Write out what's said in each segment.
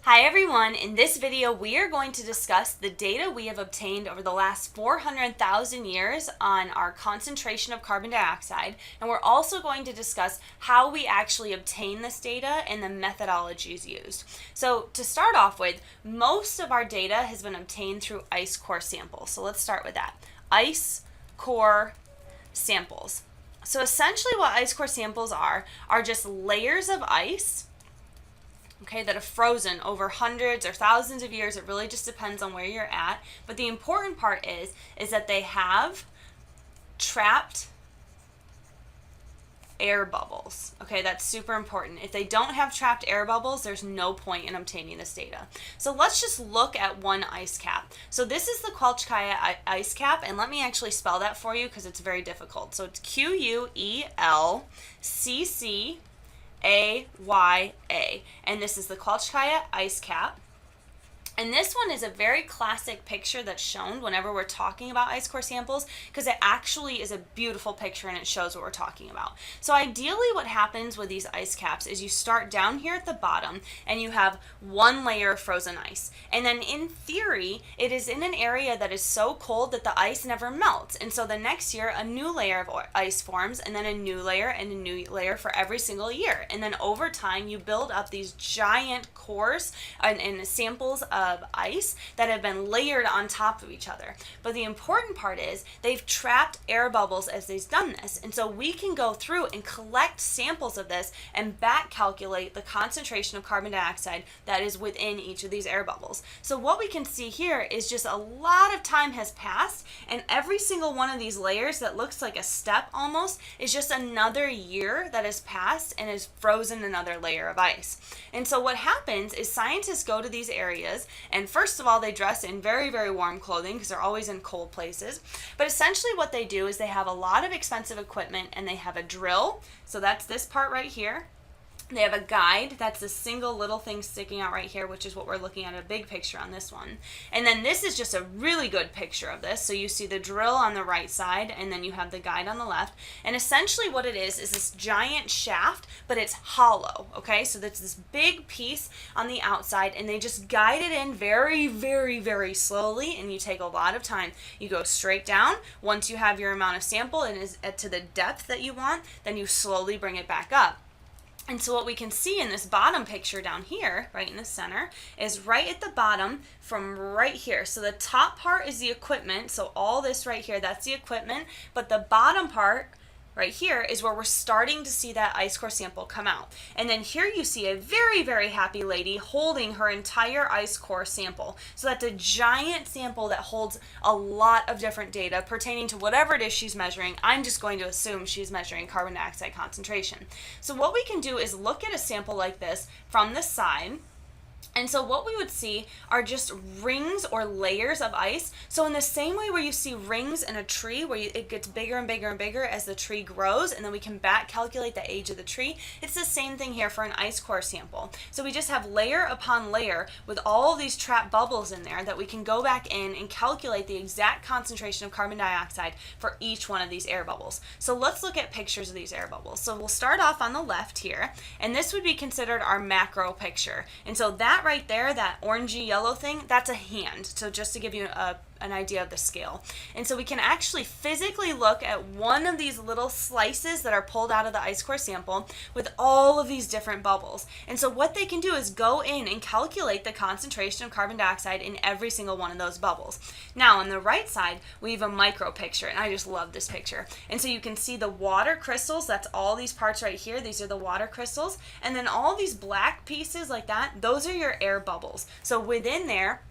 Hi everyone, in this video we are going to discuss the data we have obtained over the last 400,000 years on our concentration of carbon dioxide, and we're also going to discuss how we actually obtain this data and the methodologies used. So to start off with, most of our data has been obtained through ice core samples. So let's start with that. Ice core samples. So essentially what ice core samples are just layers of ice, okay, that have frozen over hundreds or thousands of years. It really just depends on where you're at. But the important part is that they have trapped air bubbles. Okay, that's super important. If they don't have trapped air bubbles, there's no point in obtaining this data. So let's just look at one ice cap. So this is the Quetzalcoatl ice cap, and let me actually spell that for you because it's very difficult. So it's Queelcca, and this is the Quetzalcoatl ice cap. And this one is a very classic picture that's shown whenever we're talking about ice core samples, because it actually is a beautiful picture and it shows what we're talking about. So ideally what happens with these ice caps is you start down here at the bottom and you have one layer of frozen ice. And then in theory, it is in an area that is so cold that the ice never melts. And so the next year, a new layer of ice forms, and then a new layer and a new layer for every single year. And then over time, you build up these giant cores and samples of ice that have been layered on top of each other. But the important part is they've trapped air bubbles as they've done this. And so we can go through and collect samples of this and back calculate the concentration of carbon dioxide that is within each of these air bubbles. So what we can see here is just a lot of time has passed, and every single one of these layers that looks like a step almost is just another year that has passed and has frozen another layer of ice. And so what happens is scientists go to these areas, and first of all, they dress in very, very warm clothing because they're always in cold places. But essentially what they do is they have a lot of expensive equipment, and they have a drill. So that's this part right here. They have a guide, that's a single little thing sticking out right here, which is what we're looking at, a big picture on this one. And then this is just a really good picture of this. So you see the drill on the right side, and then you have the guide on the left. And essentially what it is this giant shaft, but it's hollow, okay? So that's this big piece on the outside, and they just guide it in very, very, very slowly, and you take a lot of time. You go straight down. Once you have your amount of sample and is to the depth that you want, then you slowly bring it back up. And so what we can see in this bottom picture down here, right in the center, is right at the bottom from right here. So the top part is the equipment. So all this right here, that's the equipment. But the bottom part right here is where we're starting to see that ice core sample come out. And then here you see a very, very happy lady holding her entire ice core sample. So that's a giant sample that holds a lot of different data pertaining to whatever it is she's measuring. I'm just going to assume she's measuring carbon dioxide concentration. So what we can do is look at a sample like this from the side. And so what we would see are just rings or layers of ice. So in the same way where you see rings in a tree, where it gets bigger and bigger and bigger as the tree grows, and then we can back calculate the age of the tree, it's the same thing here for an ice core sample. So we just have layer upon layer with all of these trapped bubbles in there that we can go back in and calculate the exact concentration of carbon dioxide for each one of these air bubbles. So let's look at pictures of these air bubbles. So we'll start off on the left here, and this would be considered our macro picture. And so that right there, that orangey yellow thing, that's a hand. So just to give you an idea of the scale. And so we can actually physically look at one of these little slices that are pulled out of the ice core sample with all of these different bubbles. And so what they can do is go in and calculate the concentration of carbon dioxide in every single one of those bubbles. Now on the right side, we have a micro picture, and I just love this picture. And so you can see the water crystals, that's all these parts right here. These are the water crystals. And then all these black pieces like that, those are your air bubbles. So within there,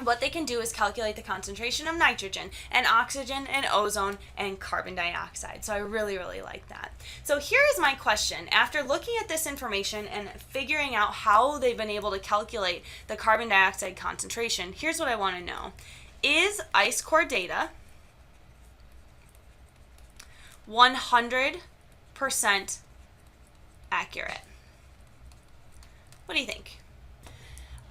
what they can do is calculate the concentration of nitrogen and oxygen and ozone and carbon dioxide. So I really, really like that. So here is my question. After looking at this information and figuring out how they've been able to calculate the carbon dioxide concentration, here's what I want to know. Is ice core data 100% accurate? What do you think?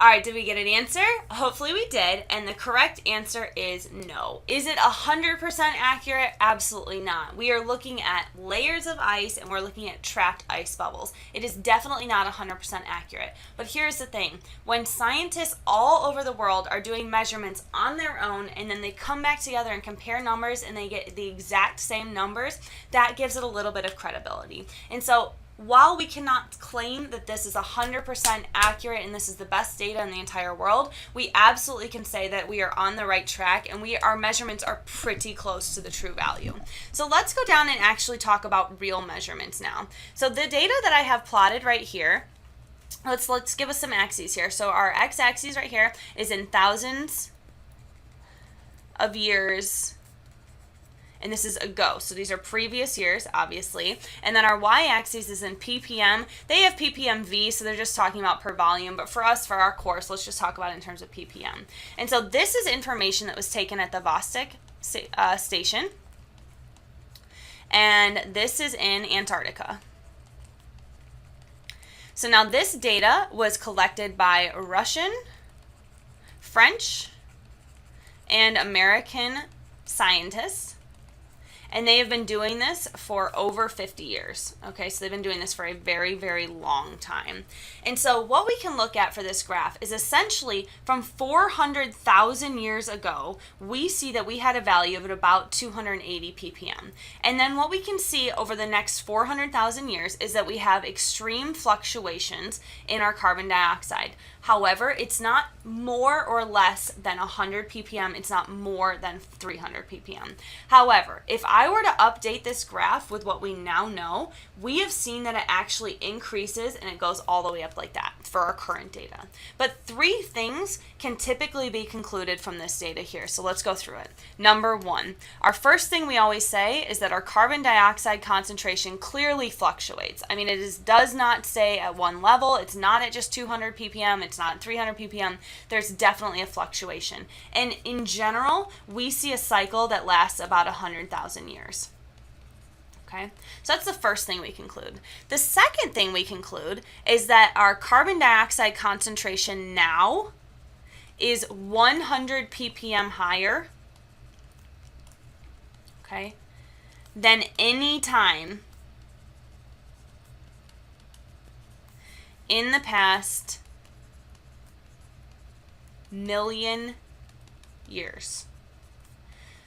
All right, did we get an answer? Hopefully we did, and the correct answer is no. Is it 100% accurate? Absolutely not. We are looking at layers of ice, and we're looking at trapped ice bubbles. It is definitely not 100% accurate. But here's the thing. When scientists all over the world are doing measurements on their own, and then they come back together and compare numbers, and they get the exact same numbers, that gives it a little bit of credibility. And so while we cannot claim that this is 100% accurate and this is the best data in the entire world, we absolutely can say that we are on the right track and our measurements are pretty close to the true value. So let's go down and actually talk about real measurements now. So the data that I have plotted right here, let's give us some axes here. So our x-axis right here is in thousands of years, and this is ago, so these are previous years, obviously. And then our y-axis is in ppm. They have ppmv, so they're just talking about per volume, but for us, for our course, let's just talk about it in terms of ppm. And so this is information that was taken at the Vostok station, and this is in Antarctica. So now this data was collected by Russian, French, and American scientists. And they have been doing this for over 50 years. Okay, so they've been doing this for a very, very long time. And so what we can look at for this graph is essentially from 400,000 years ago, we see that we had a value of about 280 ppm. And then what we can see over the next 400,000 years is that we have extreme fluctuations in our carbon dioxide. However, it's not more or less than 100 ppm. It's not more than 300 ppm. However, if I were to update this graph with what we now know, we have seen that it actually increases and it goes all the way up like that for our current data. But three things can typically be concluded from this data here. So let's go through it. Number one, our first thing we always say is that our carbon dioxide concentration clearly fluctuates. I mean, does not stay at one level. It's not at just 200 ppm. It's not 300 ppm. There's definitely a fluctuation. And in general, we see a cycle that lasts about 100,000 years. Okay, so that's the first thing we conclude. The second thing we conclude is that our carbon dioxide concentration now is 100 ppm higher, okay, than any time in the past million years.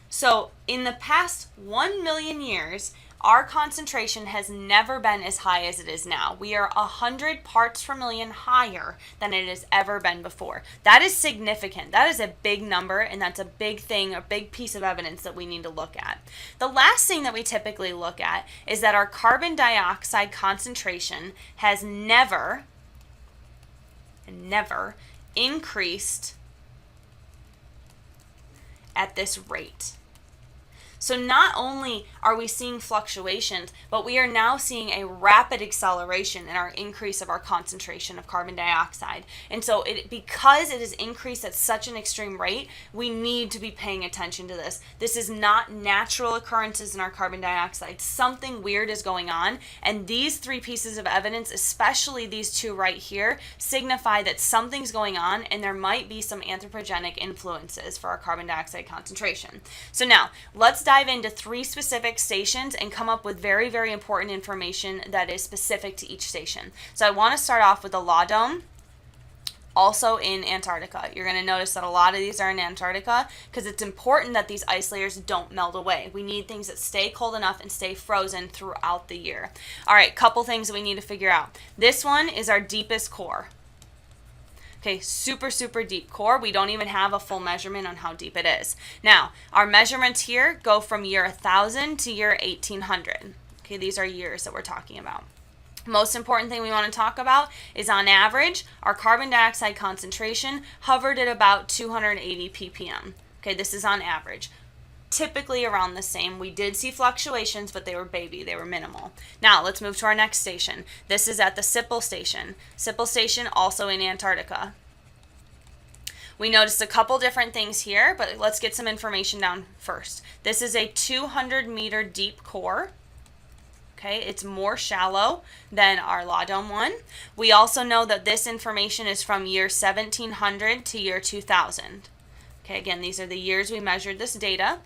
So in the past 1 million years, our concentration has never been as high as it is now. We are 100 parts per million higher than it has ever been before. That is significant. That is a big number, and that's a big thing, a big piece of evidence that we need to look at. The last thing that we typically look at is that our carbon dioxide concentration has never increased at this rate. So not only are we seeing fluctuations, but we are now seeing a rapid acceleration in our increase of our concentration of carbon dioxide. And so because it has increased at such an extreme rate, we need to be paying attention to this. This is not natural occurrences in our carbon dioxide. Something weird is going on, and these three pieces of evidence, especially these two right here, signify that something's going on and there might be some anthropogenic influences for our carbon dioxide concentration. So now, let's dive into three specific stations and come up with very, very important information that is specific to each station. So I want to start off with the Law Dome, also in Antarctica. You're going to notice that a lot of these are in Antarctica because it's important that these ice layers don't melt away. We need things that stay cold enough and stay frozen throughout the year. All right, couple things that we need to figure out. This one is our deepest core. Okay, super, super deep core. We don't even have a full measurement on how deep it is. Now, our measurements here go from year 1000 to year 1800. Okay, these are years that we're talking about. Most important thing we want to talk about is, on average, our carbon dioxide concentration hovered at about 280 ppm. Okay, this is on average. Typically around the same. We did see fluctuations, but they were minimal. Now, let's move to our next station. This is at the Sipple Station. Sipple Station, also in Antarctica. We noticed a couple different things here, but let's get some information down first. This is a 200-meter deep core. Okay, it's more shallow than our Law Dome one. We also know that this information is from year 1700 to year 2000. Okay, again, these are the years we measured this data.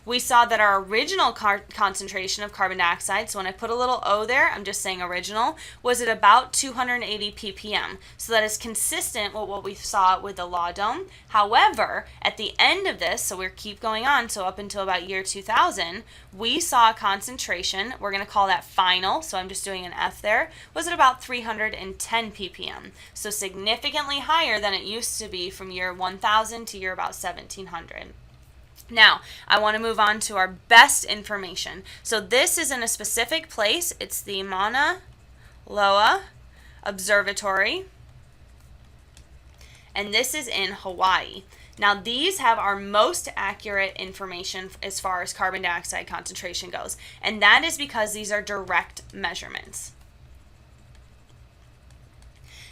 We saw that our original concentration of carbon dioxide, so when I put a little O there, I'm just saying original, was at about 280 ppm. So that is consistent with what we saw with the Law Dome. However, at the end of this, so we keep going on, so up until about year 2000, we saw a concentration, we're going to call that final, so I'm just doing an F there, was at about 310 ppm. So significantly higher than it used to be from year 1000 to year about 1700. Now, I want to move on to our best information. So this is in a specific place. It's the Mauna Loa Observatory, and this is in Hawaii. Now, these have our most accurate information as far as carbon dioxide concentration goes, and that is because these are direct measurements.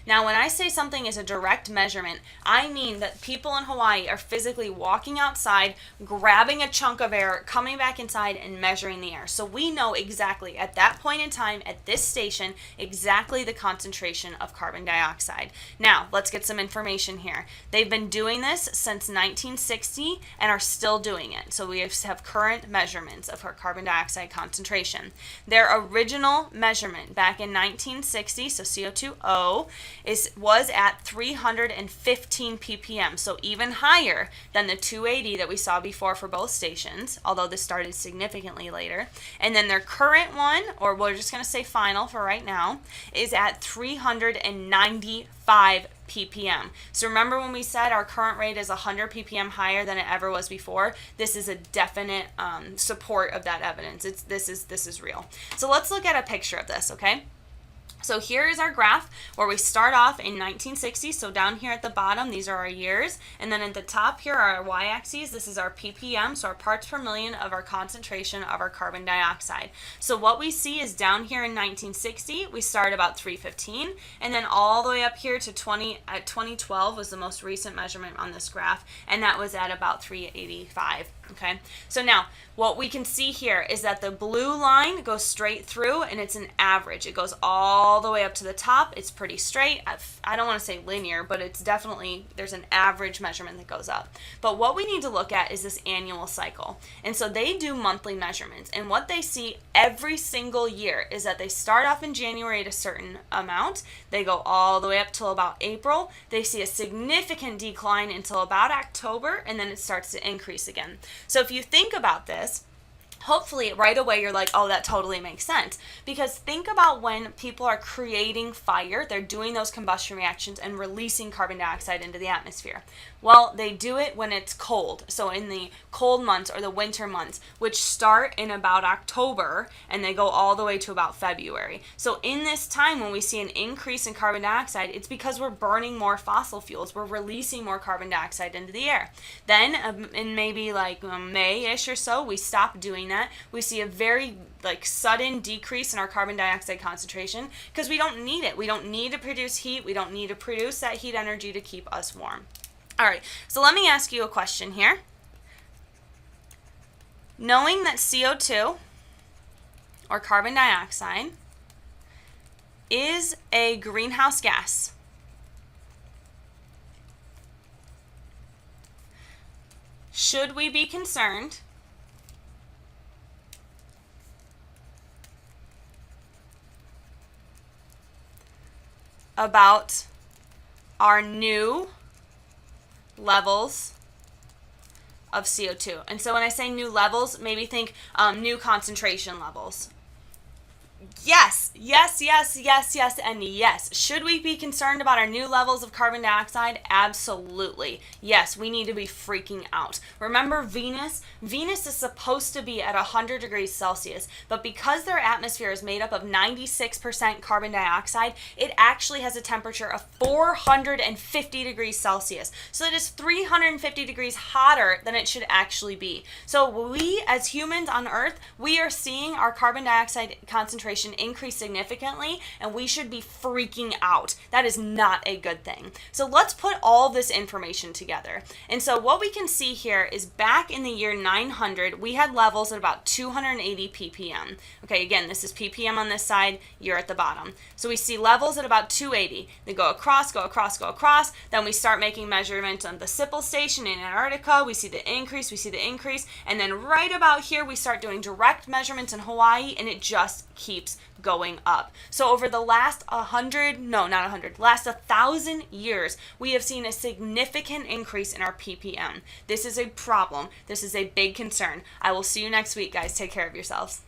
Now, when I say something is a direct measurement, I mean that people in Hawaii are physically walking outside, grabbing a chunk of air, coming back inside, and measuring the air. So we know exactly, at that point in time, at this station, exactly the concentration of carbon dioxide. Now, let's get some information here. They've been doing this since 1960 and are still doing it. So we have current measurements of our carbon dioxide concentration. Their original measurement back in 1960, so CO2O, was at 315 ppm, so even higher than the 280 that we saw before for both stations, although this started significantly later. And then their current one, or we're just going to say final for right now, is at 395 ppm. So remember when we said our current rate is 100 ppm higher than it ever was before? This is a definite support of that evidence. This is real. So let's look at a picture of this, okay? So here is our graph where we start off in 1960. So down here at the bottom, these are our years. And then at the top here are our y-axes. This is our ppm, so our parts per million of our concentration of our carbon dioxide. So what we see is down here in 1960, we start about 315. And then all the way up here to 2012 was the most recent measurement on this graph. And that was at about 385. Okay, so now what we can see here is that the blue line goes straight through and it's an average. It goes all the way up to the top. It's pretty straight. I don't want to say linear, but it's definitely, there's an average measurement that goes up. But what we need to look at is this annual cycle. And so they do monthly measurements. And what they see every single year is that they start off in January at a certain amount. They go all the way up till about April. They see a significant decline until about October, and then it starts to increase again. So if you think about this, hopefully right away you're like, oh, that totally makes sense. Because think about when people are creating fire, they're doing those combustion reactions and releasing carbon dioxide into the atmosphere. Well, they do it when it's cold. So in the cold months or the winter months, which start in about October and they go all the way to about February. So in this time when we see an increase in carbon dioxide, it's because we're burning more fossil fuels. We're releasing more carbon dioxide into the air. Then in maybe like May-ish or so, we stop doing that. We see a very sudden decrease in our carbon dioxide concentration because we don't need it. We don't need to produce heat. We don't need to produce that heat energy to keep us warm. All right, so let me ask you a question here. Knowing that CO2, or carbon dioxide, is a greenhouse gas, should we be concerned about our new levels of CO2? And so when I say new levels, maybe think new concentration levels. Yes, yes, yes, yes, yes, and yes. Should we be concerned about our new levels of carbon dioxide? Absolutely. Yes, we need to be freaking out. Remember Venus? Venus is supposed to be at 100 degrees Celsius, but because their atmosphere is made up of 96% carbon dioxide, it actually has a temperature of 450 degrees Celsius. So it is 350 degrees hotter than it should actually be. So we, as humans on Earth, we are seeing our carbon dioxide concentration concentration increase significantly, and we should be freaking out. That is not a good thing. So let's put all this information together. And so what we can see here is back in the year 900, we had levels at about 280 ppm. Okay, again, this is ppm on this side, you're at the bottom. So we see levels at about 280. They go across, go across, go across. Then we start making measurements on the Sippel Station in Antarctica. We see the increase, and then right about here, we start doing direct measurements in Hawaii, and it just keeps going up. So over the last 1,000 years, we have seen a significant increase in our ppm. This is a problem. This is a big concern. I will see you next week, guys. Take care of yourselves.